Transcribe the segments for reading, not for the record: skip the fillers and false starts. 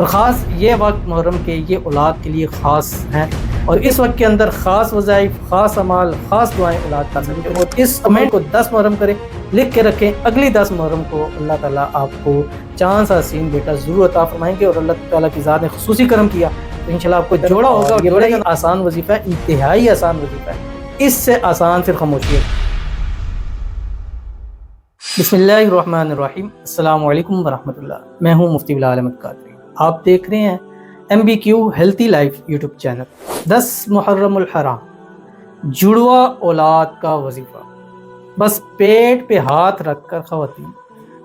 اور ख़ास ये वक्त मुहर्रम के ये औलाद के लिए ख़ास हैं और इस वक्त के अंदर ख़ास वज़ाइफ, ख़ास अमाल, ख़ास दुआएं औलाद कर सकते हैं। और इस कमेंट को 10 मुहर्रम करें, लिख के रखें। अगली 10 मुहर्रम को अल्लाह ताला आपको चांद सा हसीन बेटा ज़रूर अता फरमाएंगे। और अल्लाह ताला की ज़ात ने खुसूसी करम किया तो इंशाल्लाह आपको जोड़ा होगा। और ये बड़ा ही आसान वजीफ़ा है, इंतहाई आसान वजीफ़ा है, इससे आसान फिर खामोशी है। बिस्मिल्लाहिर्रहमानिर्रहीम, अस्सलामु अलैकुम वरहमतुल्लाह। मैं हूँ मुफ्ती बिलाल अहमद कादरी। आप देख रहे हैं MBQ healthy life YouTube channel. 10 मुहर्रमुल हराम, जुड़वा औलाद का वजीफ़ा। बस पेट पे हाथ रख कर ख़वातीन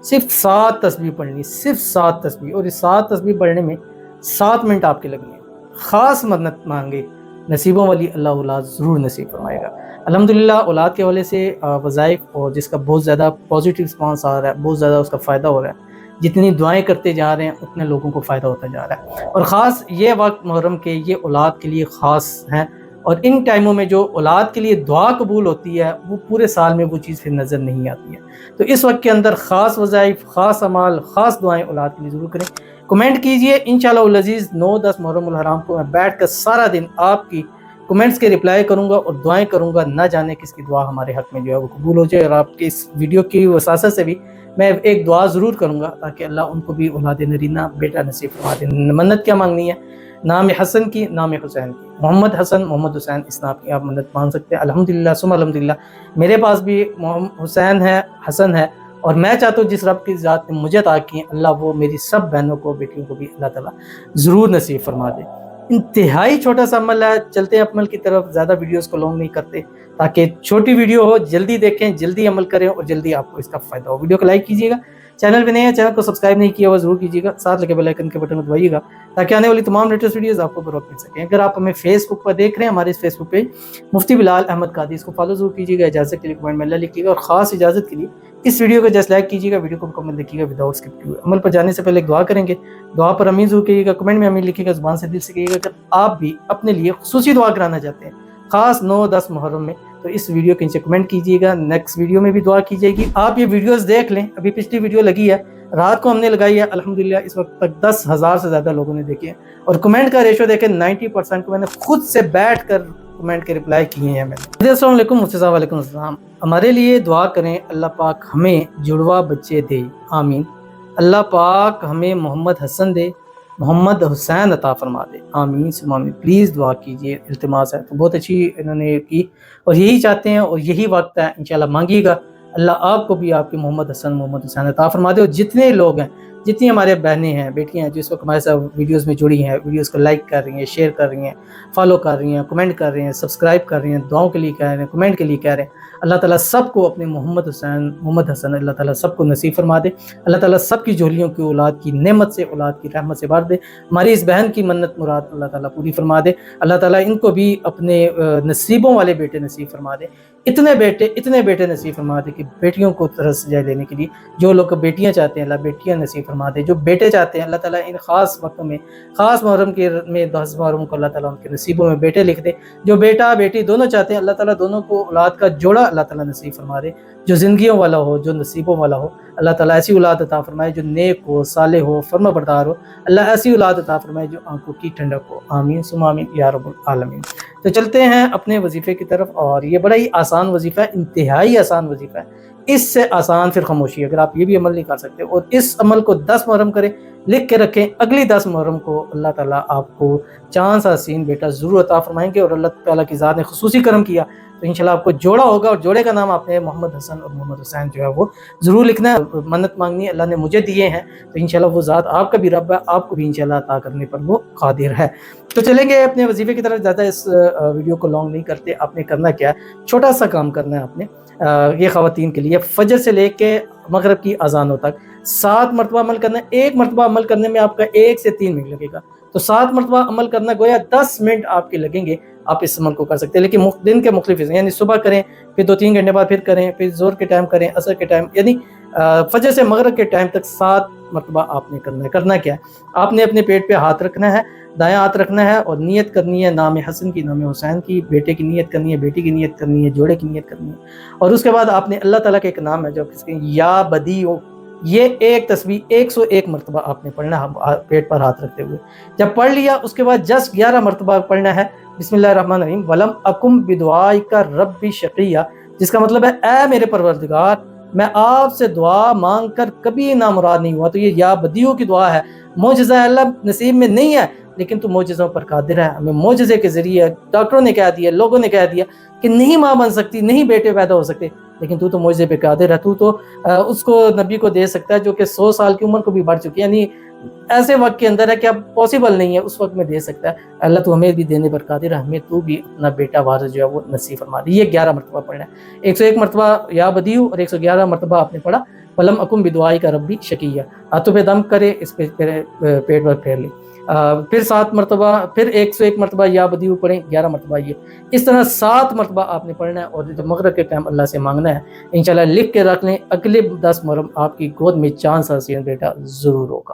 सिर्फ 7 तस्बीह पढ़नी, सिर्फ 7 तस्बीह। और इस 7 तस्बीह पढ़ने में 7 मिनट आपके लगने हैं। ख़ास मन्नत मांगे, नसीबों वाली अल्लाह औलाद ज़रूर नसीब फरमाएगा। अल्हम्दुलिल्लाह औलाद के हवाले से वज़ाइफ और जिसका बहुत ज़्यादा पॉजिटिव रिस्पांस आ रहा है, बहुत ज़्यादा उसका फ़ायदा हो रहा है। जितनी दुआएं करते जा रहे हैं उतने लोगों को फ़ायदा होता जा रहा है। और ख़ास ये वक्त मुहर्रम के ये औलाद के लिए ख़ास हैं। और इन टाइमों में जो औलाद के लिए दुआ कबूल होती है वो पूरे साल में वो चीज़ फिर नज़र नहीं आती है। तो इस वक्त के अंदर ख़ास वज़ाइफ, ख़ास अमाल, ख़ास दुआएं औलाद के लिए ज़रूर करें। कमेंट कीजिए, इंशाअल्लाह अज़ीज़ 9-10 मुहर्रमुल हराम को मैं बैठ कर सारा दिन आपकी कमेंट्स के रिप्लाई करूंगा और दुआएं करूंगा। ना जाने किसकी दुआ हमारे हक में जो है वो कबूल हो जाए। और आपके इस वीडियो की वसासत से भी मैं एक दुआ ज़रूर करूंगा ताकि अल्लाह उनको भी औलाद नरीना बेटा नसीब फरमा दे। मन्नत क्या मांगनी है? नाम हसन की, नाम हुसैन की, मोहम्मद हसन, मोहम्मद हुसैन, इस नाम की आप मन्नत मांग सकते हैं। अल्हम्दुलिल्लाह सुम्मा अल्हम्दुलिल्लाह मेरे पास भी हुसैन है, हसन है। और मैं चाहता हूँ जिस रब की ज़ात ने मुझे अता की अल्लाह वो मेरी सब बहनों को, बेटियों को भी अल्लाह ताला ज़रूर नसीब फरमा दे। इंतहाई छोटा सा अमल है, चलते हैं अमल की तरफ। ज़्यादा वीडियोस को लॉन्ग नहीं करते ताकि छोटी वीडियो हो, जल्दी देखें, जल्दी अमल करें और जल्दी आपको इसका फ़ायदा हो। वीडियो को लाइक कीजिएगा, चैनल पे नए हैं चैनल को सब्सक्राइब नहीं किया हुआ ज़रूर कीजिएगा, साथ लगे बेल आइकन के बटन को दबाइएगा ताकि आने वाली तमाम लेटेस्ट वीडियोस आपको बर वक्त मिल सकें। अगर आप हमें फेसबुक पर देख रहे हैं, हमारे इस फेसबुक पेज मुफ्ती बिलाल अहमद कादरी, इसको फॉलो ज़रूर कीजिएगा। इजाज़त के लिए कमेंट में अल्लाह लिखिएगा और ख़ास इजाज़त के लिए इस वीडियो को जस्ट लाइक कीजिएगा, वीडियो को मुकम्मल देखिएगा विदाउट स्किप किए। अमल पर जाने से पहले एक दुआ करेंगे, दुआ पर अमीन ज़रूर कीजिएगा, कमेंट में अमीन लिखिएगा, ज़ुबान से दिल से कहिएगा। अगर आप भी अपने लिए खुसूसी दुआ कराना चाहते हैं ख़ास 9-10 मुहर्रम में तो इस वीडियो के नीचे कमेंट कीजिएगा। नेक्स्ट वीडियो में भी दुआ की जाएगी। आप ये वीडियोस देख लें, अभी पिछली वीडियो लगी है, रात को हमने लगाई है। अल्हम्दुलिल्लाह इस वक्त तक 10,000 से ज़्यादा लोगों ने देखी है। और कमेंट का रेशो देखें, 90% को मैंने खुद से बैठ कर कमेंट के रिप्लाई किए हैं मैंने। अस्सलाम वालेकुम मुफ्ती साहब। वालेकुम अस्सलाम। हमारे लिए दुआ करें, अल्लाह पाक हमें जुड़वा बच्चे दे, आमीन। अल्लाह पाक हमें मोहम्मद हसन दे, मोहम्मद हुसैन अता फरमा दे, आमीन सुम्मा आमीन। प्लीज़ दुआ कीजिए, इल्तिमास है। तो बहुत अच्छी इन्होंने की और यही चाहते हैं और यही वक्त है, इंशाल्लाह मांगिएगा। अल्लाह आपको भी आपके मोहम्मद हसन, मोहम्मद हुसैन अता फरमा दे। और जितने लोग हैं, जितनी हमारे बहनें हैं, बेटियां हैं जो इस वक्त हमारे साथ वीडियोस में जुड़ी हैं, वीडियोस को लाइक कर रही हैं, शेयर कर रही हैं, फॉलो कर रही हैं, कमेंट कर रही हैं, सब्सक्राइब कर रही हैं, दुआओं के लिए कह रहे हैं, कमेंट के लिए कह रहे हैं, अल्लाह ताला सबको अपने मोहम्मद हुसैन, मोहम्मद हसन अल्लाह ताला सबको नसीब फरमा दे। अल्लाह ताला सबकी झोलियों की औलाद की नेमत से, औलाद की रहमत से भर दे। हमारी इस बहन की मन्नत मुराद अल्लाह ताला पूरी फरमा दे। अल्लाह ताला इनको भी अपने नसीबों वाले बेटे नसीब फरमा दे। इतने बेटे नसीब फरमा दे कि बेटियों को तरस जाए लेने के लिए। जो लोग बेटियां चाहते हैं अल्लाह बेटियां नसीब फरमा दे। जो बेटे चाहते हैं अल्लाह ताला इन ख़ास वक्तों में, ख़ास मुहर्रम के में 10 मुहर्रम को अल्लाह ताला उनके नसीबों में बेटे लिख दे। जो बेटा बेटी दोनों चाहते हैं अल्लाह ताला दोनों को औलाद का जोड़ा अल्लाह ताला नसीब फरमा दे, जो ज़िंदगियों वाला हो, जो नसीबों वाला हो। अल्लाह ताला ऐसी औलाद अता फरमाए जो नेक हो, साले हो, फर्माबरदार हो। अल्लाह ऐसी औलाद अता फरमाए जो आंखों की ठंडक हो, आमीन सुम्मा आमीन या रब्बुल आलमीन। तो चलते हैं अपने वजीफ़े की तरफ। और ये बड़ा ही आसान वजीफ़ा है, इंतहाई आसान वजीफ़ा है, इससे आसान फिर खामोशी। अगर आप ये भी अमल नहीं कर सकते और इस अमल को 10 मुहर्रम करें, लिख के रखें। अगली 10 मुहर्रम को अल्लाह ताला आपको चांद सा हसीन बेटा ज़रूर अता फरमाएंगे। और अल्लाह ताला की ज़ात ने खुसूसी करम किया तो इंशाल्लाह आपको जोड़ा होगा। और जोड़े का नाम आपने मोहम्मद हसन और मोहम्मद हुसैन जो है वो ज़रूर लिखना है। मन्नत मांगनी है, अल्लाह ने मुझे दिए हैं तो इंशाल्लाह वो ज़ात आपका भी रब है, आपको भी इंशाल्लाह अता करने पर वो कादिर है। तो चलेंगे अपने वजीफ़े की तरफ। ज़्यादा इस वीडियो को लॉन्ग नहीं करते। आपने करना क्या है, छोटा सा काम करना है आपने। ये ख़वातीन के लिए फजर से लेके मगरिब की अजानों तक 7 मरतबा अमल करना है। 1 मरतबा अमल करने में आपका 1 से 3 मिनट लगेगा। तो 7 मरतबा अमल करना गोया 10 मिनट आपके लगेंगे। आप इस अमल को कर सकते हैं, लेकिन दिन के मुख्तलिफ हिस्से, यानी सुबह करें, फिर 2-3 घंटे बाद फिर करें, फिर ज़ोर के टाइम करें, असर के टाइम, यानी फजर से मगरिब के टाइम तक 7 मरतबा आपने करना है। करना क्या है, आपने अपने पेट पे हाथ रखना है, दायां हाथ रखना है और नियत करनी है नाम हसन की, नाम हुसैन की, बेटे की नियत करनी है, बेटी की नियत करनी है, जोड़े की नियत करनी है। और उसके बाद आपने अल्लाह ताला का एक नाम है जो किसके या बदी हो, یہ ایک تسبیح 101 مرتبہ آپ نے پڑھنا ہے پیٹ پر ہاتھ رکھتے ہوئے. جب پڑھ لیا اس کے بعد جسٹ 11 مرتبہ پڑھنا ہے بسم اللہ الرحمن الرحیم ولم اکم بدعائک ربی شقیہ، جس کا مطلب ہے اے میرے پروردگار میں آپ سے دعا مانگ کر کبھی نامراد نہیں ہوا. تو یہ یا بدیو کی دعا ہے، معجزہ اللہ نصیب میں نہیں ہے لیکن تو معجزوں پر قادر ہے. ہمیں معجزے کے ذریعے ڈاکٹروں نے کہہ دیا، لوگوں نے کہہ دیا کہ نہیں ماں بن سکتی، نہیں بیٹے پیدا ہو سکتے، لیکن تو معجزے پہ قادر ہے. تو اس کو نبی کو دے سکتا ہے جو کہ 100 سال کی عمر کو بھی بڑھ چکی ہے، یعنی ایسے وقت کے اندر ہے کہ اب پاسبل نہیں ہے، اس وقت میں دے سکتا ہے. اللہ تو ہمیں بھی دینے پر قادر ہے، ہمیں تو بھی اپنا بیٹا وارث جو ہے وہ نصیب فرما دے. یہ 11 مرتبہ پڑھنا ہے. 101 مرتبہ یا بدیو اور 111 مرتبہ آپ نے پڑھا ولم اکم بدعائی کا ربی شقیہ. ہاتھوں پہ دم کرے، اس پہ پیٹ پر پھیر لے. پھر 7 مرتبہ، پھر 101 مرتبہ یا بدیو پڑھیں، 11 مرتبہ یہ. اس طرح 7 مرتبہ آپ نے پڑھنا ہے اور جب مغرب کے ٹائم اللہ سے مانگنا ہے. انشاءاللہ لکھ کے رکھ لیں، اگلے 10 محرم آپ کی گود میں چاند سا حسین بیٹا ضرور ہوگا.